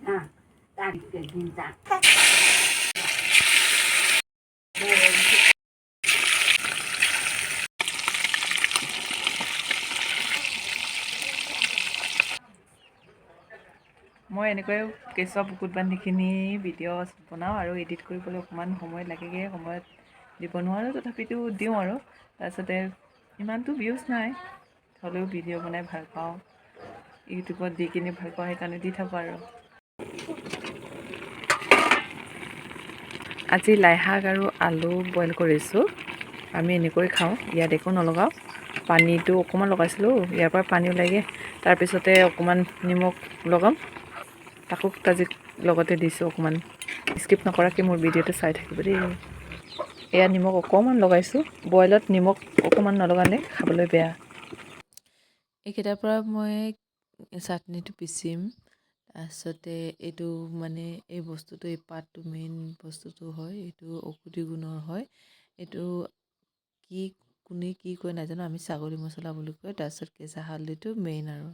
মই এনেকৈ কেঁচুৱা বুকুত বান্ধিখিনি ভিডিঅ' বনাওঁ আৰু এডিট কৰিবলৈ অকণমান সময় লাগেগৈ, সময়ত দিব নোৱাৰোঁ, তথাপিতো দিওঁ আৰু তাৰপিছতে ইমানটো ভিউজ নাই, হ'লেও ভিডিঅ' বনাই ভাল পাওঁ, ইউটিউবত দি কিনি ভাল পাওঁ, সেইকাৰণে দি থাকোঁ আৰু। আজি লাই শাক আৰু আলু বইল কৰিছোঁ। আমি এনেকৈ খাওঁ, ইয়াত একো নলগাওঁ। পানীটো অকণমান লগাইছিলোঁ, ইয়াৰ পৰা পানী ওলাইগৈ, তাৰপিছতে অকণমান নিমখ লগাম, তাকো কাজি লগতে দিছোঁ অকণমান। স্কিপ নকৰাকৈ মোৰ ভিডিঅ'টো চাই থাকিব দেই। এয়া নিমখ অকণমান লগাইছোঁ, বইলত নিমখ অকণমান নলগালে খাবলৈ বেয়া। এইকেইটাৰ পৰা মই চাটনিটো পিচিম, তাৰপিছতে এইটো মানে এই বস্তুটো, এই পাতটো মেইন বস্তুটো হয়, এইটো ঔষধি গুণৰ হয়। এইটো কোনে কি কয় নাজানো, আমি ছাগলী মছলা বুলি কয়। তাৰপিছত কেঁচা হালধিটো মেইন আৰু